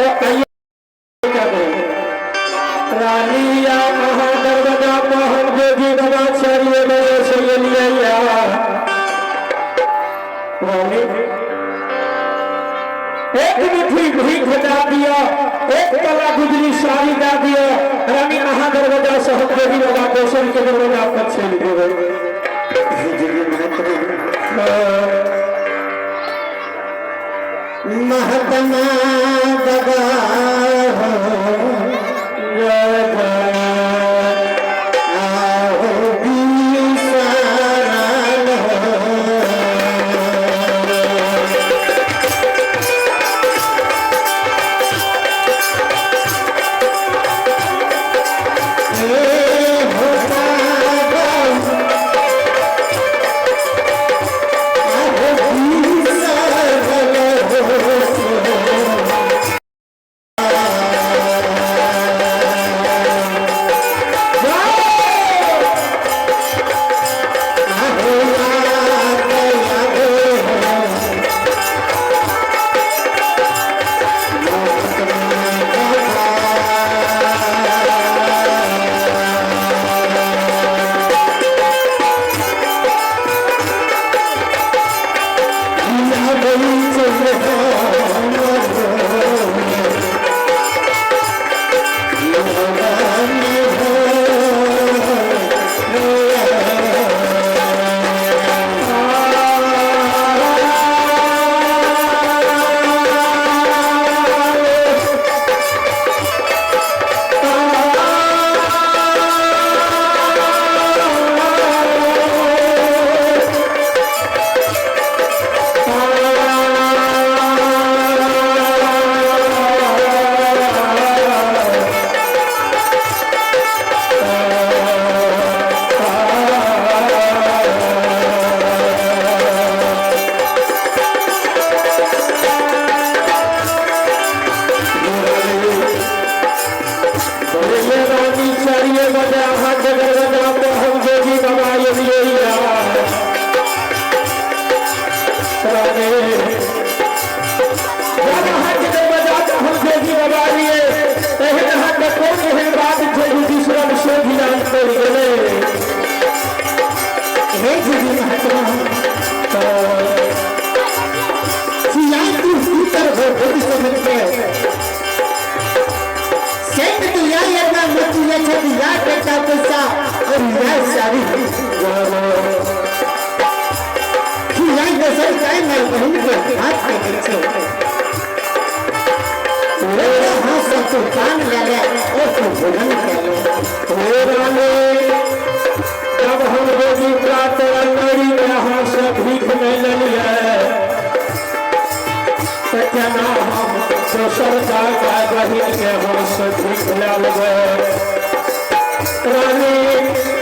आइए क्या करें रानिया महादरवाजा मोहन जोगी नवाचार्य मेरे से ये लिया रानी एक मुट्ठी घी घटा दिया एक तला गुजरी साड़ी दा दिया रानी महादरवाजा साहब जोगी बाबा दोसर के दरवाजा पर चल गए महतमा दगा जब हम रोजी प्राप्त यहाँ से भीख में ले लिया क्या हम दोसर जागा बहिन के हम से भीख ले गए रानी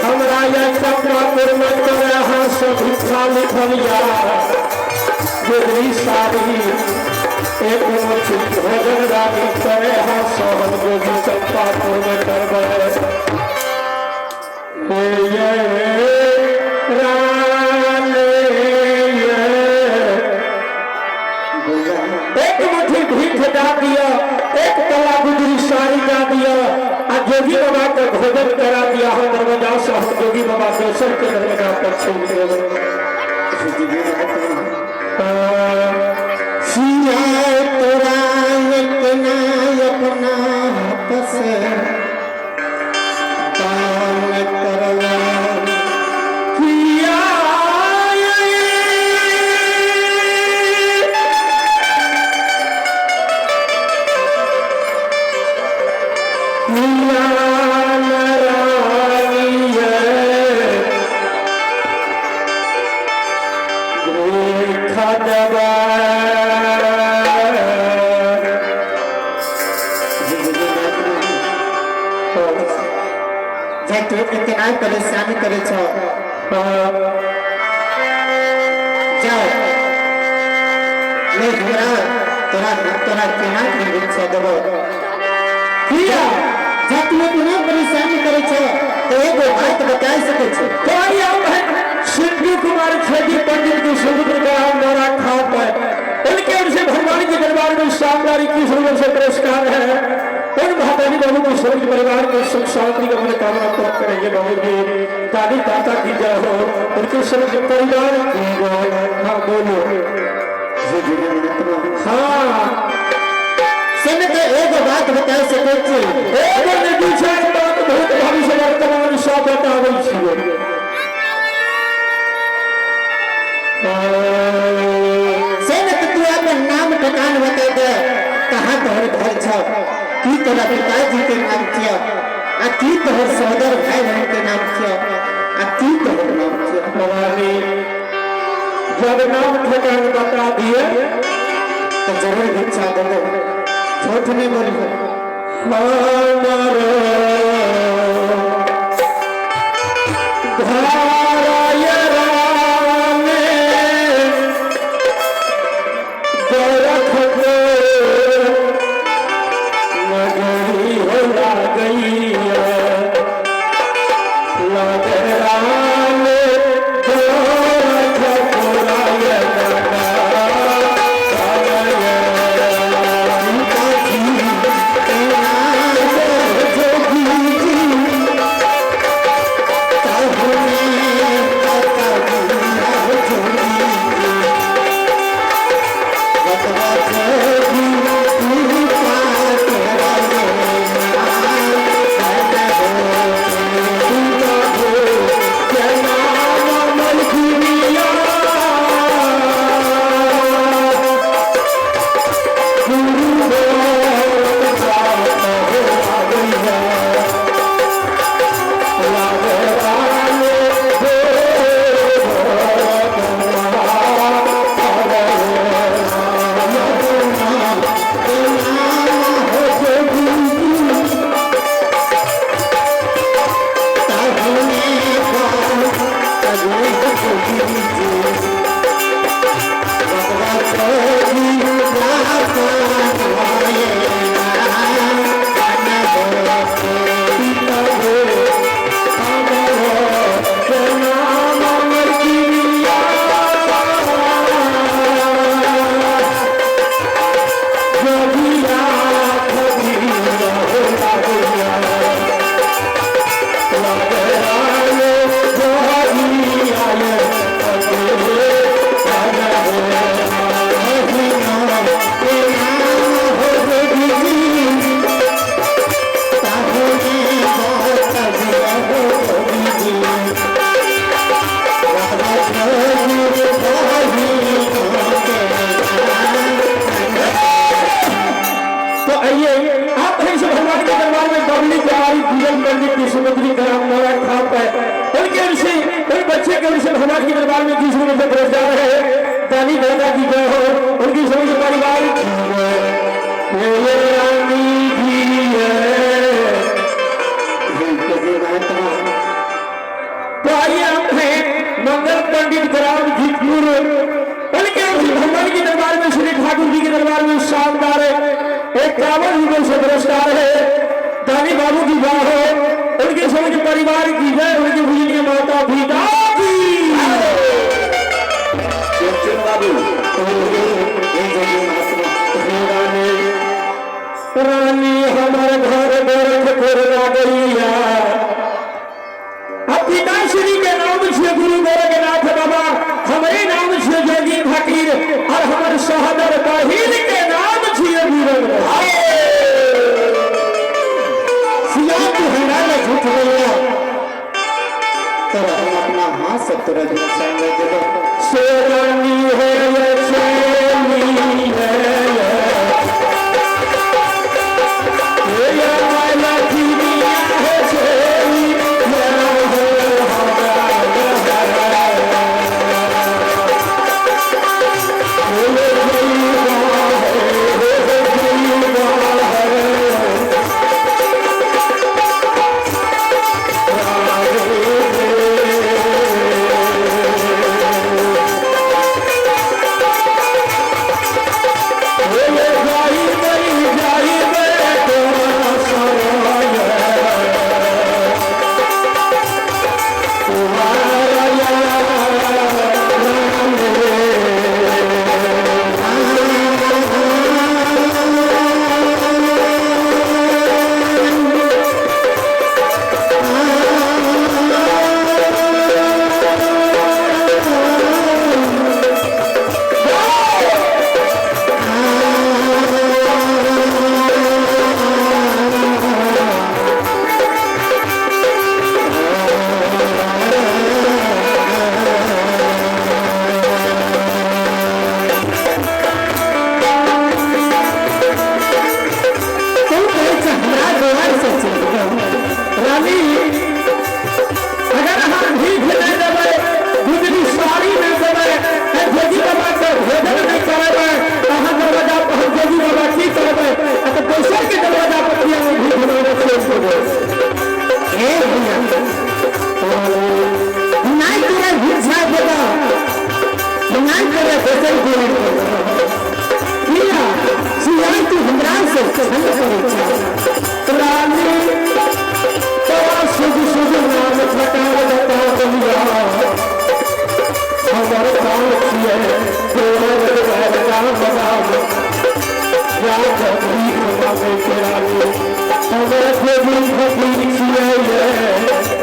हमरा चक्रापुर में तोरे यहाँ से भिक्षा लिखलिया गुजरी साड़ी एक भोजन रानी करे यहाँ से हम गोगी चंपापुर में कर एक मुट्ठी घी घटा दिया एक तला गुजरी साड़ी दा दिया और जोगी बाबा को भोजन करा दिया हो दरवाजा साहब जोगी बाबा दोसर के दरवाजा पर छोड़ दिया तोरा इतना अपना हाथ से इतना परेशान करे जाओ मैं तोरा तोरा तोरा केना खरीद छ देबो किया जब तू इतना परेशान करे छ तो एगो बात बता सके छ कोई शिल्पी कुमार खेदी पंडित जी समुद्र का मोरा खा पर उनके उनसे भगवान के दरबार में शानदार 21 रुपये से पुरस्कार है। उन भातानी बाबू की सभी परिवार के सुख शांति का मनोकामना प्राप्त करेंगे। बाबू जी दादी दादा की जय हो, उनके सभी परिवार की जय। हाँ बोलो। हाँ सुन के एक बात बता सके छी। एगो ने पीछे बात बहुत भविष्य वर्तमान सब बताबै छियै। तू अपन नाम ठिकान बता दे, कहाँ तोहर घर छ, की तोरा पिताजी के नाम छिय, आ की तोहर सहोदर भाई बहन के नाम छिय, आ की तोहर नाम छिय। भवानी जब नाम ठिकान बता दिए तो जरूर भिक्षा देबो, झूठ नहीं बोलबो। हमारे भगवान के दरबार में 20 रुपये से पुरस्कार है। दानी दादा की जय हो, उनकी सभी परिवार की तो आइए अपने मंगल पंडित ग्राम जीतपुर भगवान के दरबार में श्री ठाकुर जी के दरबार में शानदार 51 रुपये से पुरस्कार है। दानी बाबू की जय हो, उनके सभी परिवार की जय, उनके भूल माता पिता रानी हमारे घर गोरखपुर गैया, पिताश्री के नाम से गुरु गोरखनाथ बाबा, हमारे नाम से जगी फकीर और हमारे सहोदर बहिन के नाम से वीरन झूठ बोलिया तो हम अपना हाथ से तुरंत शेरानी है राम राम राम भीख मांगे तेरा लो हमें से भीख दीजिए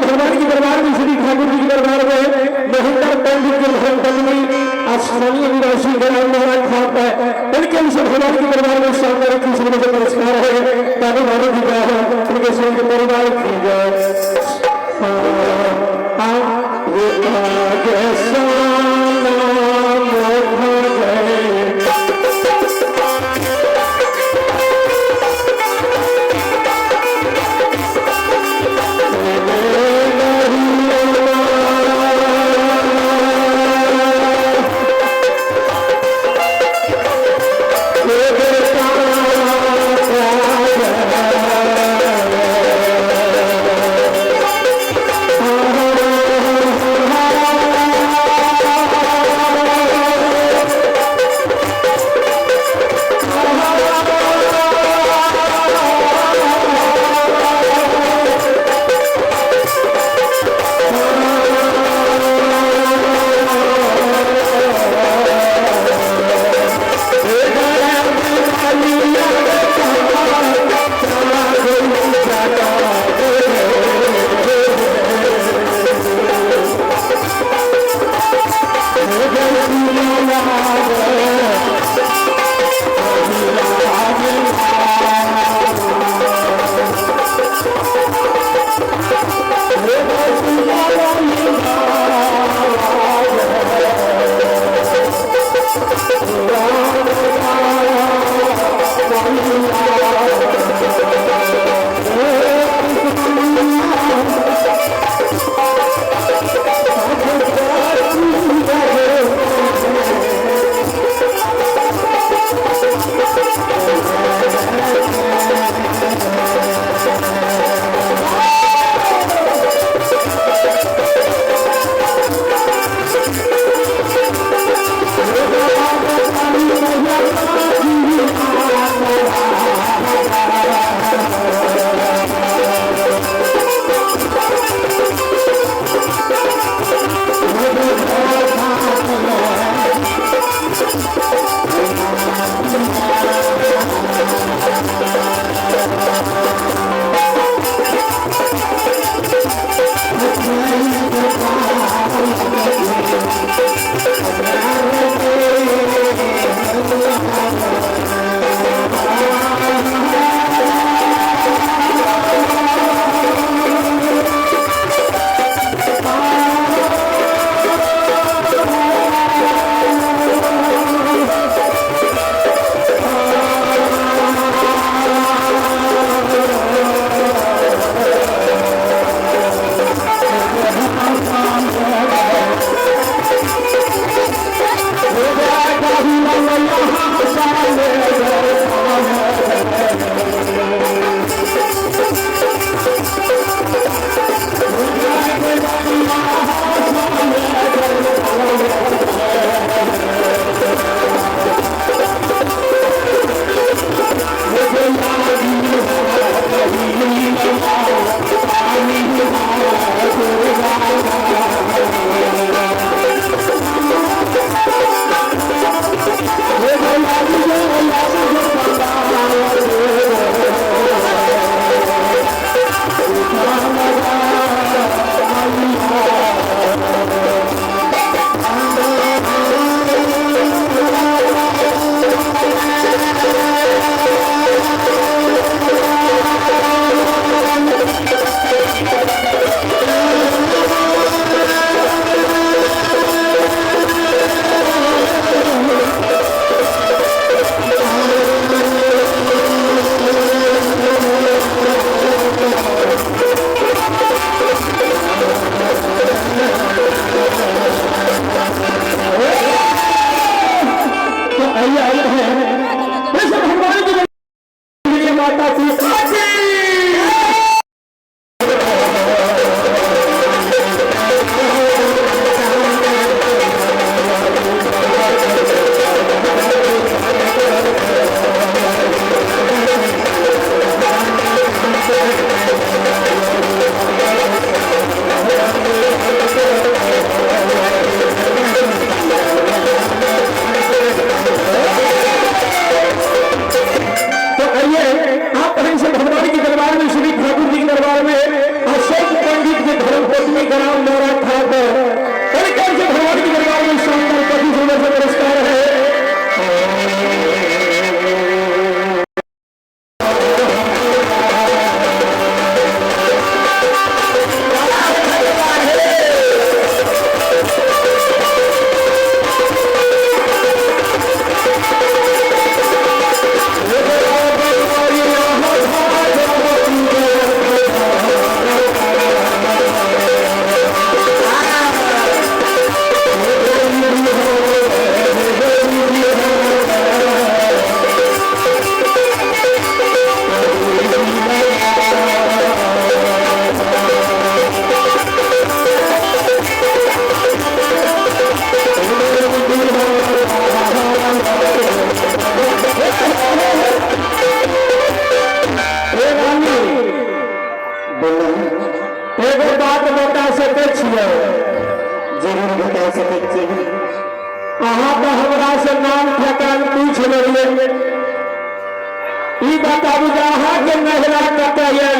भगवान की दरबार में श्री ठाकुर जी के दरबार में महेंद्र पंडित के धर्मपत्नी स्थानीय निवासी गणराज महाराज खाप है उनके अनुसार भगवान के दरबार में शानदार कृष्ण का पुरस्कार है ताकि भारत जी का है उनके संग परिवार की जय अहाँ तो हमरा से नाम ठकान पूछ लेलिए ई बताबू जे अहाँ के नहरा कतऽ ये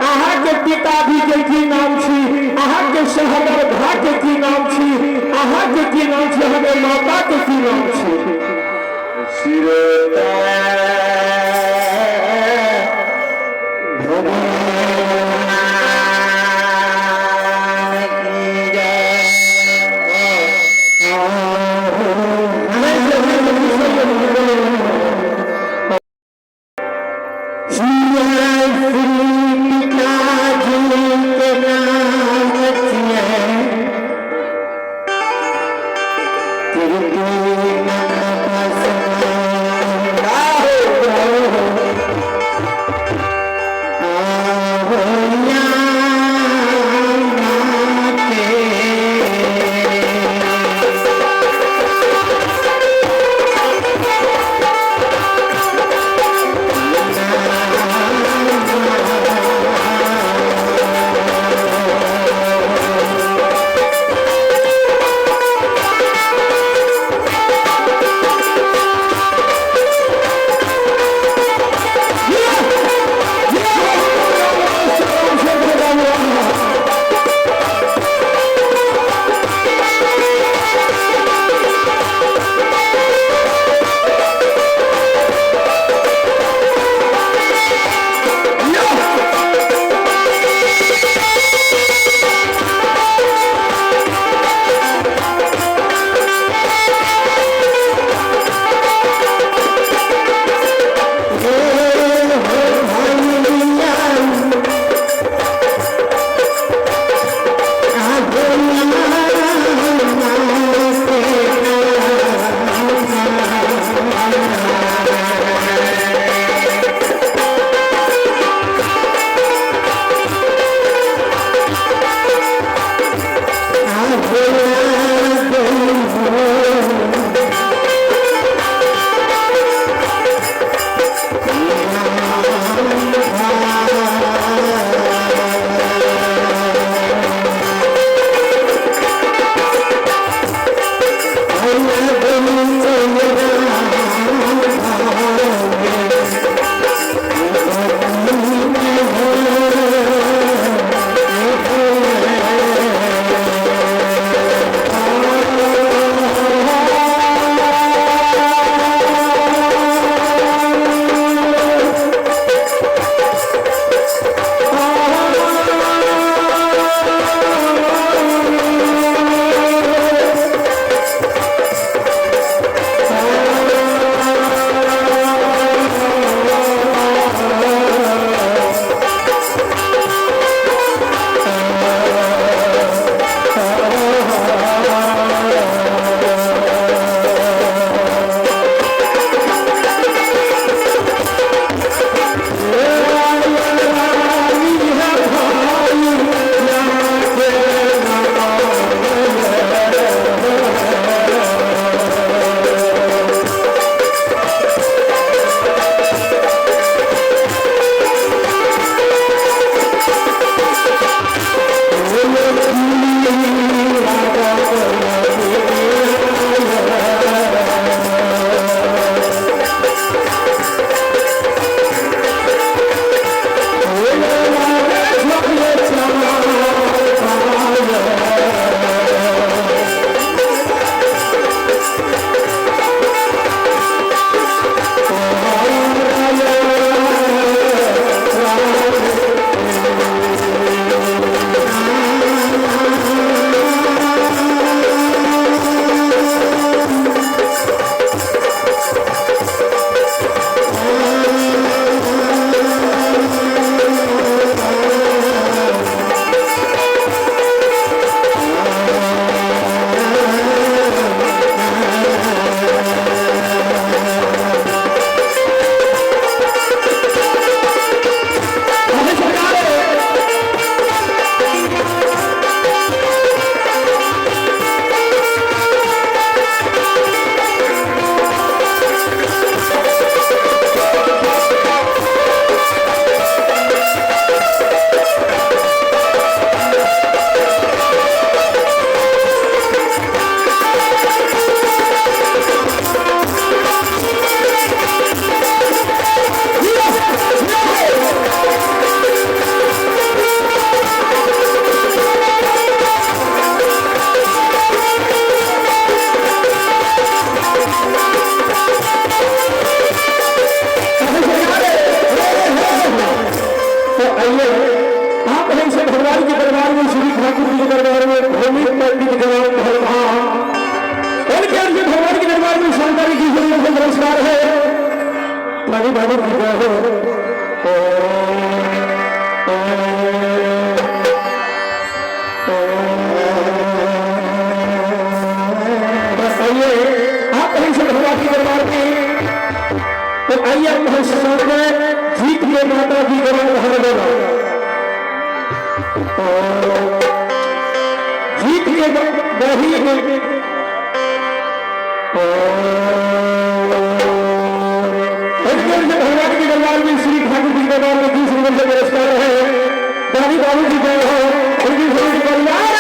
अहाँ के पिताजी के की नाम छी अहाँ के शहर घा के की नाम छी अहाँ के की नाम छी हमर माता के की नाम छी तो आइए आप हमसे भगवान के दरबार में श्री ठाकुर जी के दरबार में भूमि पंडित जवान भगवान उनके लिए भगवान के दरबार में शानदारी की हुई नमस्कार है मानी बाबा की जय हो बस आइए आप हमसे भगवान के दरबार में तो आइए हम साथ में जीत के माता की गवाह हर देगा जीत के बही भगवान के दरबार में श्री ठाकुर जी के दरबार में जिस नंबर से पुरस्कार है दानी बाबू जी गए हो उनकी शरीर परिवार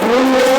Oh,